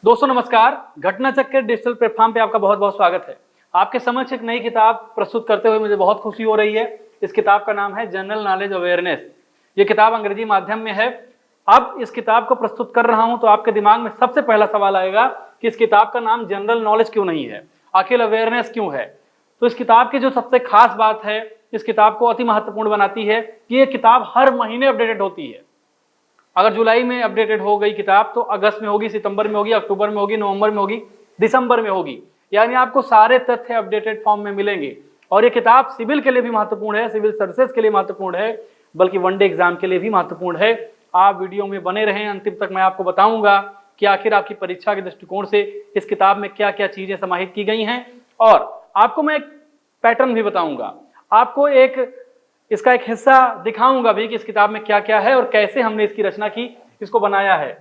दोस्तों नमस्कार। घटना चक्र डिजिटल प्लेटफॉर्म पे आपका बहुत बहुत स्वागत है। आपके समक्ष एक नई किताब प्रस्तुत करते हुए मुझे बहुत खुशी हो रही है। इस किताब का नाम है जनरल नॉलेज अवेयरनेस। ये किताब अंग्रेजी माध्यम में है। अब इस किताब को प्रस्तुत कर रहा हूं तो आपके दिमाग में सबसे पहला सवाल आएगा कि इस किताब का नाम जनरल नॉलेज क्यों नहीं है, आखिर अवेयरनेस क्यों है। तो इस किताब की जो सबसे खास बात है, इस किताब को अति महत्वपूर्ण बनाती है कि ये किताब हर महीने अपडेटेड होती है। अगर जुलाई में अपडेटेड हो गई किताब तो अगस्त में होगी, सितंबर में होगी, अक्टूबर में होगी, नवंबर में होगी, दिसंबर में होगी। यानी आपको सारे तथ्य अपडेटेड फॉर्म में मिलेंगे। और ये किताब सिविल के लिए भी महत्वपूर्ण है, सिविल सर्विसेज के लिए महत्वपूर्ण है, बल्कि वनडे एग्जाम के लिए भी महत्वपूर्ण है। आप वीडियो में बने रहें, अंतिम तक मैं आपको बताऊंगा कि आखिर आपकी परीक्षा के दृष्टिकोण से इस किताब में क्या क्या चीजें समाहित की गई हैं। और आपको मैं एक पैटर्न भी बताऊंगा, आपको एक इसका एक हिस्सा दिखाऊंगा भी कि इस किताब में क्या क्या है और कैसे हमने इसकी रचना की, इसको बनाया है।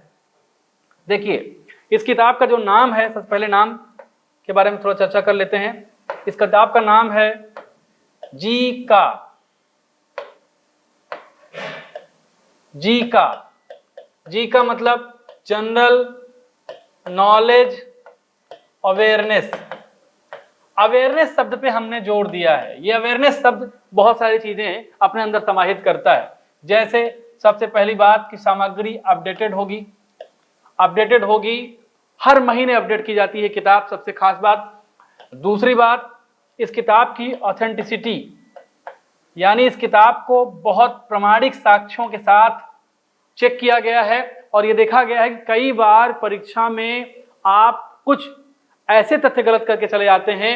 देखिए, इस किताब का जो नाम है, सबसे पहले नाम के बारे में थोड़ा चर्चा कर लेते हैं। इस किताब का नाम है जीका। जीका मतलब जनरल नॉलेज अवेयरनेस। अवेयरनेस शब्द पे हमने जोर दिया है। ये अवेयरनेस शब्द बहुत सारी चीजें अपने अंदर समाहित करता है। जैसे सबसे पहली बात कि सामग्री अपडेटेड होगी, हर महीने अपडेट की जाती है किताब, सबसे खास बात। दूसरी बात, इस किताब की ऑथेंटिसिटी, यानी इस किताब को बहुत प्रामाणिक साक्ष्यों के साथ चेक किया गया है और ये देखा गया है कि कई बार परीक्षा में आप कुछ ऐसे तथ्य गलत करके चले जाते हैं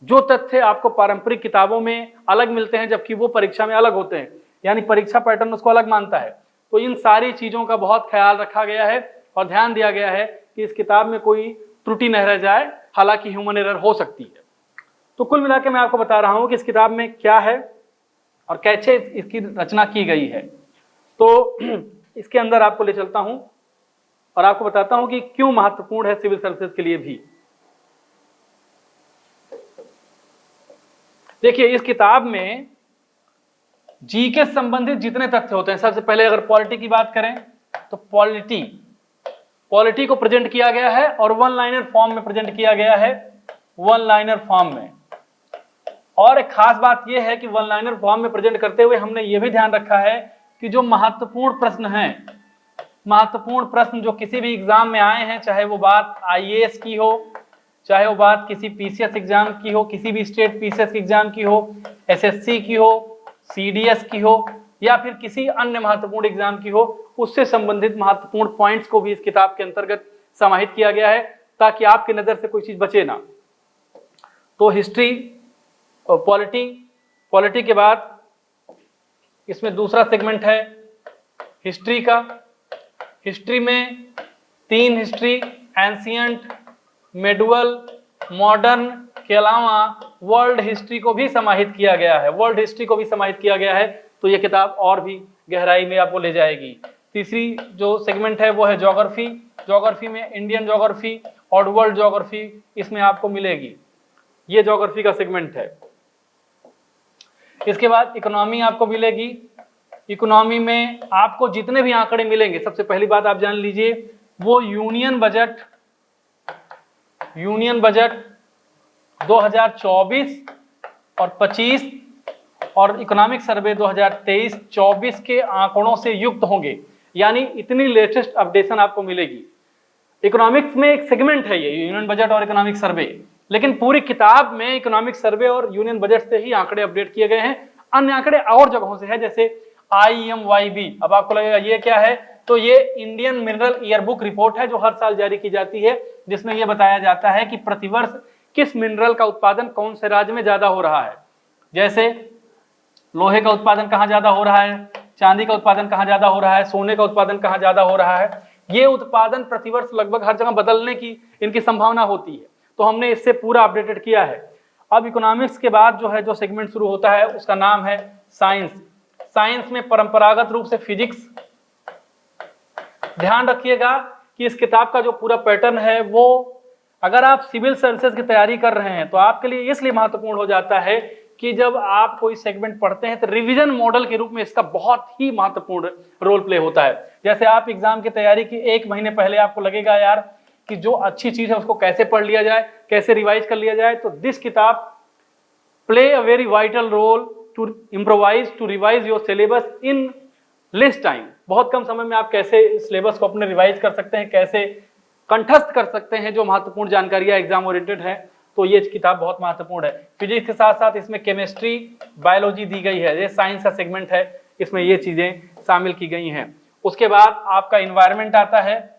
जो तथ्य आपको पारंपरिक किताबों में अलग मिलते हैं, जबकि वो परीक्षा में अलग होते हैं, यानी परीक्षा पैटर्न उसको अलग मानता है। तो इन सारी चीजों का बहुत ख्याल रखा गया है और ध्यान दिया गया है कि इस किताब में कोई त्रुटि न रह जाए, हालांकि ह्यूमन एरर हो सकती है। तो कुल मिलाकर मैं आपको बता रहा हूं कि इस किताब में क्या है और कैसे इसकी रचना की गई है। तो इसके अंदर आपको ले चलता हूं और आपको बताता हूं कि क्यों महत्वपूर्ण है सिविल सर्विसेज के लिए भी। देखिए, इस किताब में जी के संबंधित जितने तथ्य होते हैं, सबसे पहले अगर पॉलिटी की बात करें तो पॉलिटी को प्रेजेंट किया गया है और वन लाइनर फॉर्म में प्रेजेंट किया गया है, वन लाइनर फॉर्म में। और एक खास बात यह है कि वन लाइनर फॉर्म में प्रेजेंट करते हुए हमने यह भी ध्यान रखा है कि जो महत्वपूर्ण प्रश्न जो किसी भी एग्जाम में आए हैं, चाहे वो बात आईएएस की हो, चाहे वो बात किसी पीसीएस एग्जाम की हो, किसी भी स्टेट पीसीएस एग्जाम की हो, एसएससी की हो, सीडीएस की हो, या फिर किसी अन्य महत्वपूर्ण एग्जाम की हो, उससे संबंधित महत्वपूर्ण पॉइंट्स को भी इस किताब के अंतर्गत समाहित किया गया है ताकि आपकी नजर से कोई चीज बचे ना। तो हिस्ट्री और पॉलिटी के बाद इसमें दूसरा सेगमेंट है हिस्ट्री का। हिस्ट्री में 3 हिस्ट्री, एंशिएंट, मेडुअल, मॉडर्न के अलावा वर्ल्ड हिस्ट्री को भी समाहित किया गया है। तो ये किताब और भी गहराई में आपको ले जाएगी। तीसरी जो सेगमेंट है वो है ज्योग्राफी में इंडियन ज्योग्राफी और वर्ल्ड ज्योग्राफी इसमें आपको मिलेगी। ये ज्योग्राफी का सेगमेंट है। इसके बाद इकोनॉमी आपको मिलेगी। इकोनॉमी में आपको जितने भी आंकड़े मिलेंगे, सबसे पहली बात आप जान लीजिए, वो यूनियन बजट 2024 और 25 और इकोनॉमिक सर्वे 2023-24 के आंकड़ों से युक्त होंगे। यानी इतनी लेटेस्ट अपडेशन आपको मिलेगी। इकोनॉमिक्स में एक सेगमेंट है ये यूनियन बजट और इकोनॉमिक सर्वे, लेकिन पूरी किताब में इकोनॉमिक सर्वे और यूनियन बजट से ही आंकड़े अपडेट किए गए हैं। अन्य आंकड़े और जगहों से है, जैसे IMYB। अब आपको लगेगा ये क्या है, तो ये इंडियन मिनरल ईयरबुक रिपोर्ट है जो हर साल जारी की जाती है, जिसमें यह बताया जाता है कि प्रतिवर्ष किस मिनरल का उत्पादन कौन से राज्य में ज्यादा हो रहा है। जैसे लोहे का उत्पादन कहाँ ज्यादा हो रहा है, चांदी का उत्पादन कहाँ ज्यादा हो रहा है, सोने का उत्पादन कहाँ ज्यादा हो रहा है। ये उत्पादन प्रतिवर्ष लगभग हर जगह बदलने की इनकी संभावना होती है। तो हमने इससे पूरा अपडेटेड किया है। अब इकोनॉमिक्स के बाद जो सेगमेंट शुरू होता है उसका नाम है साइंस में परंपरागत रूप से फिजिक्स। ध्यान रखिएगा कि इस किताब का जो पूरा पैटर्न है वो अगर आप सिविल सर्विसेज की तैयारी कर रहे हैं तो आपके लिए इसलिए महत्वपूर्ण हो जाता है कि जब आप कोई सेगमेंट पढ़ते हैं तो रिवीजन मॉडल के रूप में इसका बहुत ही महत्वपूर्ण रोल प्ले होता है। जैसे आप एग्जाम की तैयारी की 1 महीने पहले आपको लगेगा यार कि जो अच्छी चीज है उसको कैसे पढ़ लिया जाए, कैसे रिवाइज कर लिया जाए। तो दिस किताब play a very vital role to improvise to revise your syllabus in less time. बहुत कम समय में आप कैसे सिलेबस को अपने रिवाइज कर सकते हैं, कैसे कंठस्थ कर सकते हैं जो महत्वपूर्ण जानकारियां एग्जाम ओरिएंटेड है। तो ये किताब बहुत महत्वपूर्ण है। फिजिक्स के साथ साथ इसमें केमिस्ट्री, बायोलॉजी दी गई है, ये साइंस का सेगमेंट है, इसमें ये चीजें शामिल की गई हैं। उसके बाद आपका इन्वायरमेंट आता है।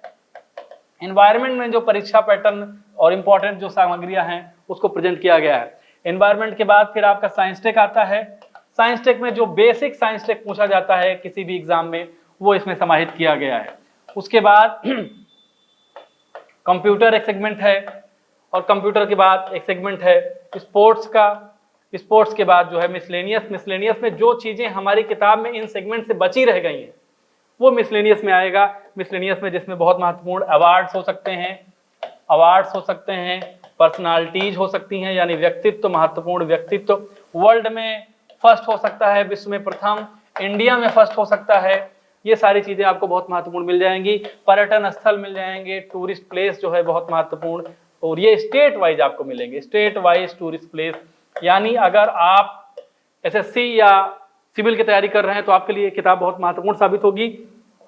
इन्वायरमेंट में जो परीक्षा पैटर्न और इंपॉर्टेंट जो सामग्रियां हैं उसको प्रेजेंट किया गया है। इन्वायरमेंट के बाद फिर आपका साइंस टेक आता है। साइंस टेक में जो बेसिक साइंस टेक पूछा जाता है किसी भी एग्जाम में वो इसमें समाहित किया गया है। उसके बाद कंप्यूटर एक सेगमेंट है, और कंप्यूटर के बाद एक सेगमेंट है स्पोर्ट्स का। स्पोर्ट्स के बाद जो है मिसलेनियस। मिसलेनियस में जो चीजें हमारी किताब में इन सेगमेंट से बची रह गई हैं वो मिसलेनियस में आएगा। मिसलेनियस में जिसमें बहुत महत्वपूर्ण अवार्ड्स हो सकते हैं, पर्सनालिटीज हो सकती हैं, यानी व्यक्तित्व, महत्वपूर्ण व्यक्तित्व, वर्ल्ड में फर्स्ट हो सकता है, विश्व में प्रथम, इंडिया में फर्स्ट हो सकता है। ये सारी चीजें आपको बहुत महत्वपूर्ण मिल जाएंगी। पर्यटन स्थल मिल जाएंगे, टूरिस्ट प्लेस जो है बहुत महत्वपूर्ण, और ये स्टेट वाइज आपको मिलेंगे, स्टेट वाइज टूरिस्ट प्लेस। यानी अगर आप एसएससी या सिविल की तैयारी कर रहे हैं तो आपके लिए किताब बहुत महत्वपूर्ण साबित होगी।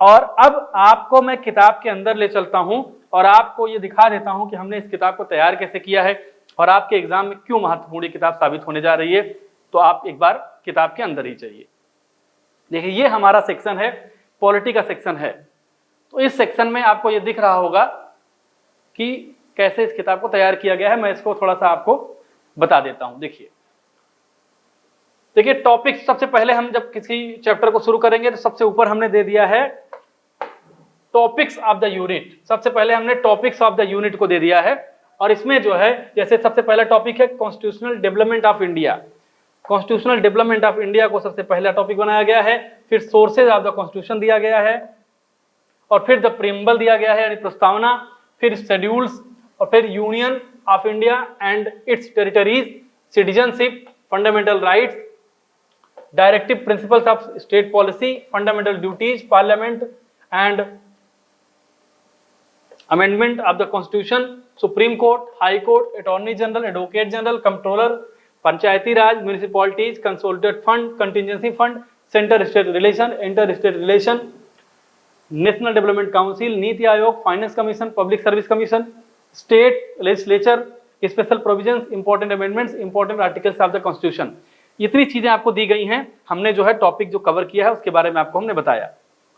और अब आपको मैं किताब के अंदर ले चलता हूं और आपको ये दिखा देता हूं कि हमने इस किताब को तैयार कैसे किया है और आपके एग्जाम में क्यों महत्वपूर्ण किताब साबित होने जा रही है। तो आप एक बार किताब के अंदर ही चाहिए। देखिए ये हमारा सेक्शन है, पॉलिटी का सेक्शन है। तो इस सेक्शन में आपको ये दिख रहा होगा कि कैसे इस किताब को तैयार किया गया है। मैं इसको थोड़ा सा आपको बता देता हूं। देखिए टॉपिक, सबसे पहले हम जब किसी चैप्टर को शुरू करेंगे तो सबसे ऊपर हमने दे दिया है टॉपिक्स ऑफ द यूनिट। सबसे पहले हमने टॉपिक्स ऑफ द यूनिट को दे दिया है, और इसमें जो है जैसे सबसे पहला टॉपिक है constitutional development of India. Constitutional development of India को सबसे पहला टॉपिक बनाया गया है। फिर सोर्सेज ऑफ द कॉन्स्टिट्यूशन दिया गया है, और फिर द प्रीएम्बल दिया गया है यानी प्रस्तावना, फिर शेड्यूल्स, और फिर union of India and it's territories, citizenship, fundamental rights, directive principles of state policy, fundamental duties, parliament and amendment of the constitution, supreme court, high court, attorney general, advocate general, controller, Panchayati Raj, municipalities, consolidated fund, contingency fund, centre state relation, inter state relation, national development council, NITI Aayog, finance commission, public service commission, state legislature, special provisions, important amendments, important articles of the constitution. इतनी चीजें आपको दी गई हैं। हमने जो है topic जो cover किया है उसके बारे में आपको हमने बताया।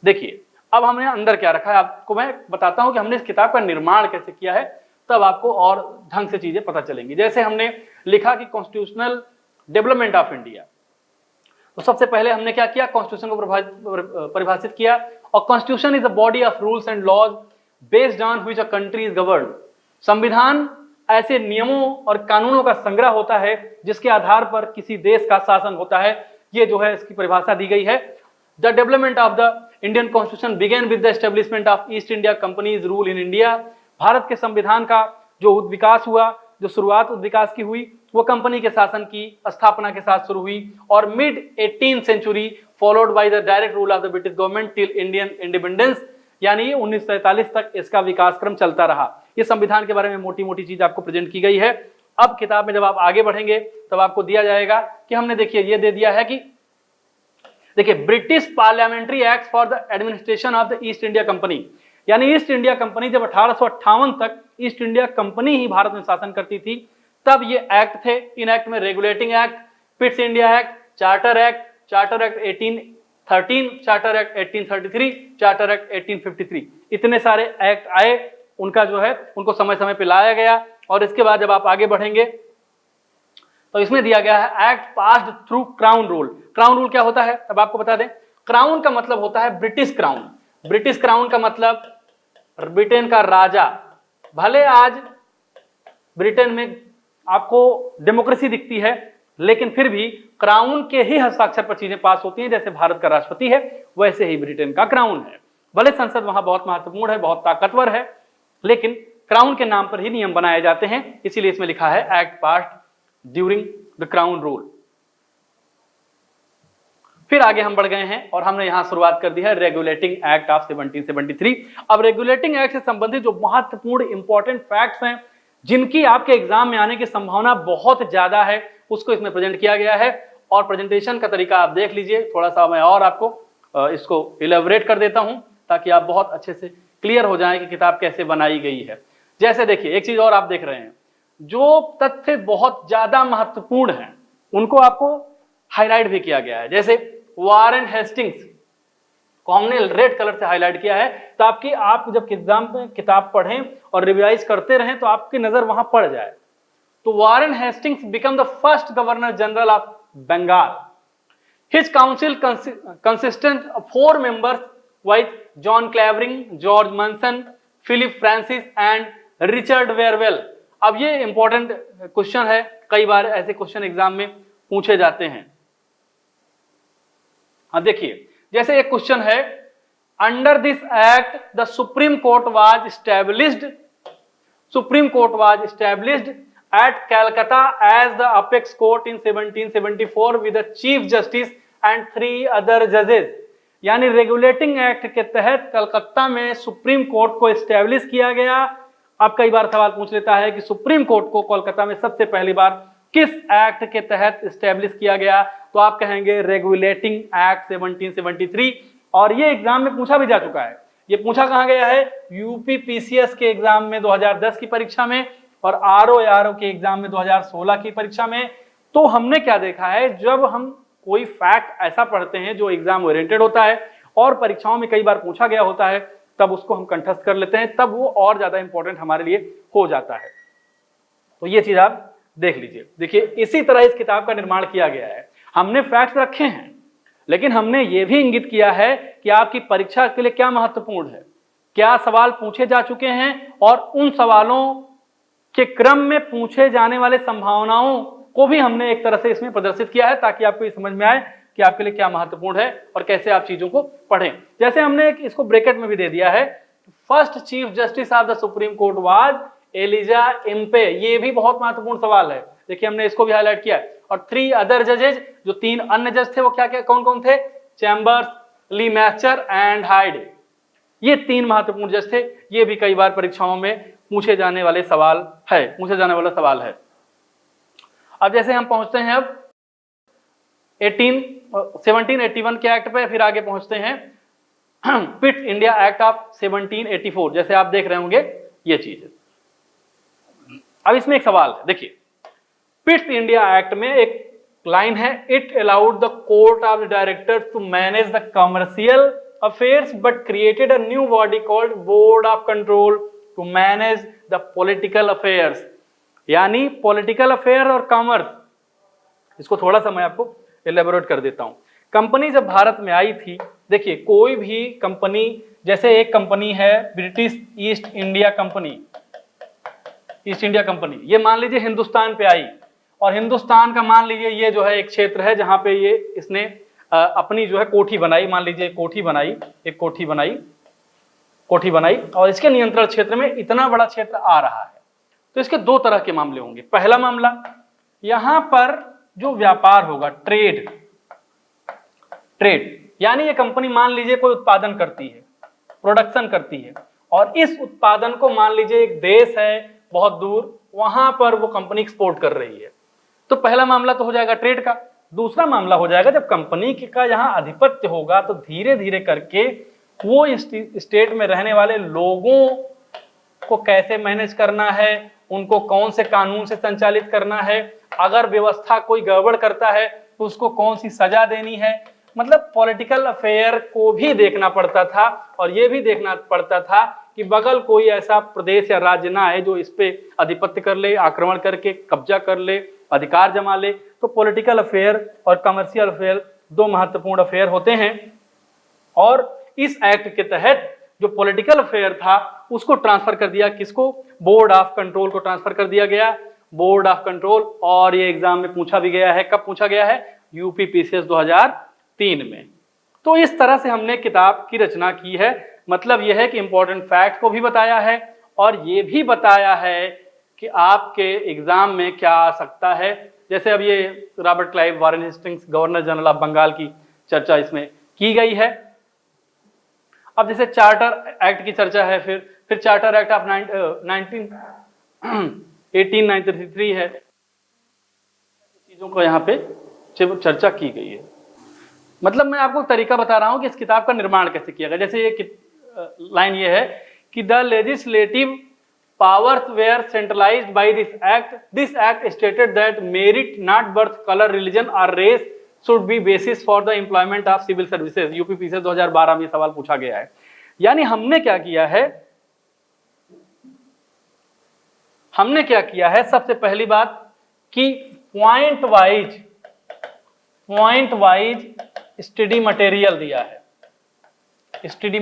देखिए अब हमने अंदर क्या रखा है आपको मैं बताता हूं कि हमने इस किताब का निर्माण कैसे किया है, तब आपको और ढंग से चीजें पता चलेंगी। जैसे हमने लिखा कि कॉन्स्टिट्यूशनल डेवलपमेंट ऑफ इंडिया, तो सबसे पहले हमने क्या किया, कॉन्स्टिट्यूशन को परिभाषित किया। और constitution is a body of rules and laws based on which a country is governed. संविधान ऐसे नियमों और कानूनों का संग्रह होता है जिसके आधार पर किसी देश का शासन होता है। ये जो है इसकी परिभाषा दी गई है। The development of the Indian constitution began with the establishment of East India Company's rule in India. भारत के संविधान का जो विकास हुआ, जो शुरुआत विकास की हुई, वो कंपनी के शासन की स्थापना के साथ शुरू हुई। और mid 18th century followed by the direct rule of the British government till Indian independence, यानी 1947 तक इसका विकास क्रम चलता रहा। ये संविधान के बारे में मोटी मोटी चीज आपको प्रेजेंट की गई है। अब किताब में जब आप आगे बढ़ेंगे तब आपको दिया जाएगा कि हमने देखिए ये दे दिया है कि देखिए British parliamentary act for the administration of the east India company, यानी ईस्ट इंडिया कंपनी जब 1858 तक ईस्ट इंडिया कंपनी ही भारत में शासन करती थी, तब ये एक्ट थे। इन एक्ट में regulating act, Pitt's India act, charter act 1813, charter act 1833, charter act 1853, इतने सारे एक्ट आए। उनका जो है उनको समय समय पे लाया गया। और इसके बाद जब आप आगे बढ़ेंगे तो इसमें दिया गया है act passed through crown rule. Crown rule क्या होता है तब आपको बता दें। क्राउन का मतलब होता है ब्रिटिश क्राउन। ब्रिटिश क्राउन का मतलब ब्रिटेन का राजा। भले आज ब्रिटेन में आपको डेमोक्रेसी दिखती है, लेकिन फिर भी क्राउन के ही हस्ताक्षर पर चीजें पास होती हैं। जैसे भारत का राष्ट्रपति है वैसे ही ब्रिटेन का क्राउन है। भले संसद वहां बहुत महत्वपूर्ण है, बहुत ताकतवर है, लेकिन क्राउन के नाम पर ही नियम बनाए जाते हैं। इसीलिए इसमें लिखा है act passed during the crown rule. फिर आगे हम बढ़ गए हैं और हमने यहाँ शुरुआत कर दी है रेगुलेटिंग एक्ट ऑफ 1773। अब रेगुलेटिंग एक्ट से संबंधित जो महत्वपूर्ण इंपॉर्टेंट फैक्ट्स हैं जिनकी आपके एग्जाम में आने की संभावना बहुत ज्यादा है उसको इसमें प्रेजेंट किया गया है। और प्रेजेंटेशन का तरीका आप देख लीजिए, थोड़ा सा मैं और आपको इसको इलेबोरेट कर देता हूं ताकि आप बहुत अच्छे से क्लियर हो जाएं कि किताब कैसे बनाई गई है। जैसे देखिए, एक चीज और आप देख रहे हैं, जो तथ्य बहुत ज्यादा महत्वपूर्ण हैं उनको आपको हाईलाइट भी किया गया है। जैसे वारेन हेस्टिंग्स को हमने रेड कलर से हाईलाइट किया है ताकि आप जब एग्जाम में किताब पढ़ें और रिवाइज करते रहें तो आपकी नजर वहां पड़ जाए। तो Warren Hastings become the first governor general of Bengal. His council consistent of 4 members viz John Clavering, George Monson, Philip Francis and Richard Barwell. अब ये इंपॉर्टेंट क्वेश्चन है, कई बार ऐसे क्वेश्चन एग्जाम में पूछे जाते हैं। हाँ देखिए, जैसे एक क्वेश्चन है, under this act the Supreme Court was established at Calcutta as the apex court in 1774 with the chief justice and 3 other judges। यानी रेगुलेटिंग एक्ट के तहत कलकत्ता में सुप्रीम कोर्ट को एस्टैब्लिश किया गया। अब कई बार सवाल पूछ लेता है कि सुप्रीम कोर्ट को कोलकाता में सबसे पहली बार किस एक्ट के तहत एस्टैब्लिश किया गया, तो आप कहेंगे रेगुलेटिंग एक्ट 1773। और ये एग्जाम में पूछा भी जा चुका है। ये पूछा कहाँ गया है, यूपी पीसीएस के एग्जाम में 2010 की परीक्षा में और आरओ के एग्जाम में 2016 की परीक्षा में। तो हमने क्या देखा है, जब हम कोई फैक्ट ऐसा पढ़ते हैं जो एग्जाम ओरिएंटेड होता है और परीक्षाओं में कई बार पूछा गया होता है, तब उसको हम कंठस्थ कर लेते हैं, तब वो और ज्यादा इंपॉर्टेंट हमारे लिए हो जाता है। तो ये चीज आप देख लीजिए। देखिए, इसी तरह इस किताब का निर्माण किया गया है। हमने फैक्ट्स रखे हैं, लेकिन हमने ये भी इंगित किया है कि आपकी परीक्षा के लिए क्या महत्वपूर्ण है, क्या सवाल पूछे जा चुके हैं और उन सवालों के क्रम में पूछे जाने वाले संभावनाओं को भी हमने एक तरह से इसमें प्रदर्शित किया है, ताकि आपको ये समझ में आए कि आपके लिए क्या महत्वपूर्ण है और कैसे आप चीजों को पढ़ें। जैसे हमने इसको ब्रैकेट में भी दे दिया है, first chief justice of the Supreme Court was Elijah Impey. ये भी बहुत महत्वपूर्ण सवाल है, देखिए हमने इसको भी हाईलाइट किया है। और 3 अदर जजेज, जो 3 अन्य जज थे वो क्या क्या कौन कौन थे, Chambers, Le Maistre and Hyde. ये 3 महत्वपूर्ण जज थे। ये भी कई बार परीक्षाओं में पूछे जाने वाला सवाल है। अब जैसे हम पहुंचते हैं अब 1781 के एक्ट पे, फिर आगे पहुंचते हैं पिट्स इंडिया एक्ट ऑफ 1784। जैसे आप देख रहे होंगे ये चीज। अब इसमें एक सवाल है, देखिए पिट्स इंडिया एक्ट में एक लाइन है, it allowed the court of the directors to manage the commercial affairs but created a new body called board of control to manage the political affairs. यानी पॉलिटिकल अफेयर और commerce, इसको थोड़ा सा मैं आपको एलेबोरेट कर देता हूं। कंपनी जब भारत में आई थी, देखिए कोई भी कंपनी, जैसे एक कंपनी है ब्रिटिश ईस्ट इंडिया कंपनी, ये मान लीजिए हिंदुस्तान पे आई, और हिंदुस्तान का मान लीजिए ये जो है एक क्षेत्र है जहां पे ये इसने अपनी जो है कोठी बनाई, मान लीजिए एक कोठी बनाई और इसके नियंत्रण क्षेत्र में इतना बड़ा क्षेत्र आ रहा है। तो इसके 2 तरह के मामले होंगे। पहला मामला, यहां पर जो व्यापार होगा, ट्रेड, यानी ये कंपनी मान लीजिए कोई उत्पादन करती है, प्रोडक्शन करती है, और इस उत्पादन को मान लीजिए एक देश है बहुत दूर, वहां पर वो कंपनी एक्सपोर्ट कर रही है। तो पहला मामला तो हो जाएगा ट्रेड का। दूसरा मामला हो जाएगा जब कंपनी का यहाँ आधिपत्य होगा, तो धीरे धीरे करके वो स्टेट में रहने वाले लोगों को कैसे मैनेज करना है, उनको कौन से कानून से संचालित करना है, अगर व्यवस्था कोई गड़बड़ करता है तो उसको कौन सी सजा देनी है। मतलब पॉलिटिकल अफेयर को भी देखना पड़ता था, और ये भी देखना पड़ता था कि बगल कोई ऐसा प्रदेश या राज्य ना है जो इस पे आधिपत्य कर ले, आक्रमण करके कब्जा कर ले, अधिकार जमा ले। तो पॉलिटिकल अफेयर और कमर्शियल अफेयर 2 महत्वपूर्ण अफेयर होते हैं। और इस एक्ट के तहत जो पॉलिटिकल अफेयर था उसको ट्रांसफर कर दिया, किसको, बोर्ड ऑफ कंट्रोल को ट्रांसफर कर दिया गया, बोर्ड ऑफ कंट्रोल। और ये एग्जाम में पूछा भी गया है, कब पूछा गया है, यूपी पीसीएस 2003 में। तो इस तरह से हमने किताब की रचना की है। मतलब यह है कि इंपॉर्टेंट फैक्ट को भी बताया है और ये भी बताया है कि आपके एग्जाम में क्या आ सकता है। जैसे अब ये Robert Clive Warren Hastings governor general of Bengal की चर्चा इसमें की गई है। अब जैसे चार्टर एक्ट की चर्चा है, फिर चार्टर एक्ट ऑफ 1893 है, चीजों को यहाँ पे चर्चा की गई है। मतलब मैं आपको तरीका बता रहा हूं कि इस किताब का निर्माण कैसे किया गया। जैसे ये लाइन ये है कि the legislative powers were centralized by this act. This act stated that merit, not birth, color, religion or race should be basis for the employment of civil services. UPPCS 2012 में ये सवाल पूछा गया है। यानी हमने क्या किया है, सबसे पहली बात कि पॉइंट वाइज स्टडी मटेरियल दिया है। स्टडी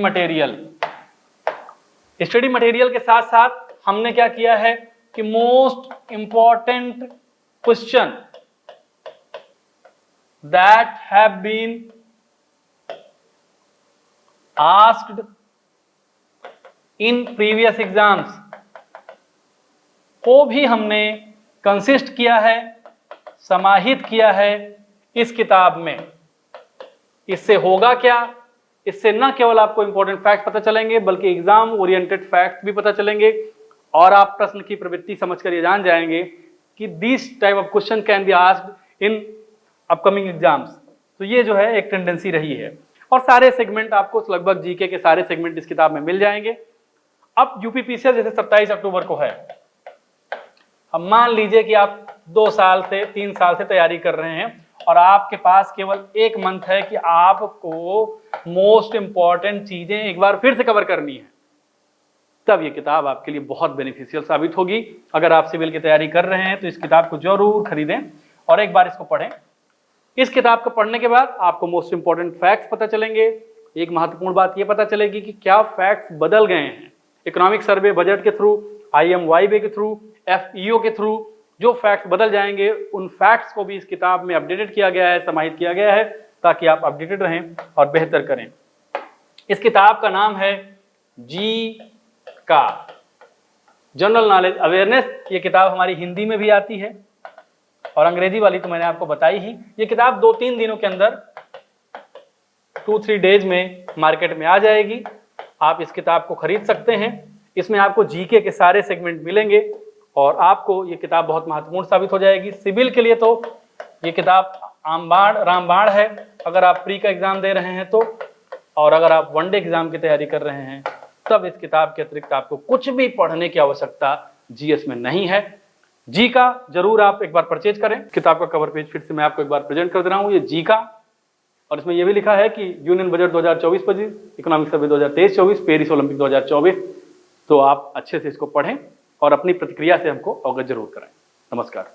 मटेरियल के साथ साथ हमने क्या किया है कि most important question that have been asked in previous exams को भी हमने कंसिस्ट किया है, समाहित किया है इस किताब में। इससे होगा क्या, इससे न केवल आपको इंपॉर्टेंट फैक्ट पता चलेंगे बल्कि एग्जाम ओरिएंटेड फैक्ट भी पता चलेंगे और आप प्रश्न की प्रवृत्ति समझकर ये जान जाएंगे कि this type of question can be asked in upcoming exams. तो ये जो है एक टेंडेंसी रही है और सारे सेगमेंट आपको लगभग जीके के सारे सेगमेंट इस किताब में मिल जाएंगे। अब यूपीपीसीएस जैसे 27 अक्टूबर को है, अब मान लीजिए कि आप 2 साल से 3 साल से तैयारी कर रहे हैं और आपके पास केवल 1 मंथ है कि आपको मोस्ट इंपॉर्टेंट चीजें एक बार फिर से कवर करनी है, तब ये किताब आपके लिए बहुत बेनिफिशियल साबित होगी। अगर आप सिविल की तैयारी कर रहे हैं तो इस किताब को जरूर खरीदें और एक बार इसको पढ़ें। इस किताब को पढ़ने के बाद आपको मोस्ट इंपॉर्टेंट फैक्ट्स पता चलेंगे। एक महत्वपूर्ण बात ये पता चलेगी कि क्या फैक्ट्स बदल गए हैं। इकोनॉमिक सर्वे बजट के थ्रू, IMYB के थ्रू, FEO के थ्रू जो फैक्ट्स बदल जाएंगे, उन फैक्ट्स को भी इस किताब में अपडेटेड किया गया है, समाहित किया गया है ताकि आप अपडेटेड रहें और बेहतर करें। इस किताब का नाम है जी का जनरल नॉलेज अवेयरनेस। ये किताब हमारी हिंदी में भी आती है और अंग्रेजी वाली तो मैंने आपको बताई ही। ये किताब 2-3 दिनों के अंदर 2-3 डेज में मार्केट में आ जाएगी। आप इस किताब को खरीद सकते हैं। इसमें आपको जीके के सारे सेगमेंट मिलेंगे और आपको ये किताब बहुत महत्वपूर्ण साबित हो जाएगी। सिविल के लिए तो ये किताब रामबाण है अगर आप प्री का एग्जाम दे रहे हैं तो, और अगर आप वनडे एग्जाम की तैयारी कर रहे हैं तब इस किताब के अतिरिक्त आपको कुछ भी पढ़ने की आवश्यकता जीएस में नहीं है। जी का जरूर आप एक बार परचेज करें। किताब का कवर पेज फिर से मैं आपको एक बार प्रेजेंट कर दे रहा हूँ, ये जी का, और इसमें यह भी लिखा है कि union budget 2024-25, economic survey 2023-24, Paris Olympic 2024। तो आप अच्छे से इसको पढ़ें और अपनी प्रतिक्रिया से हमको अवगत जरूर कराएं। नमस्कार।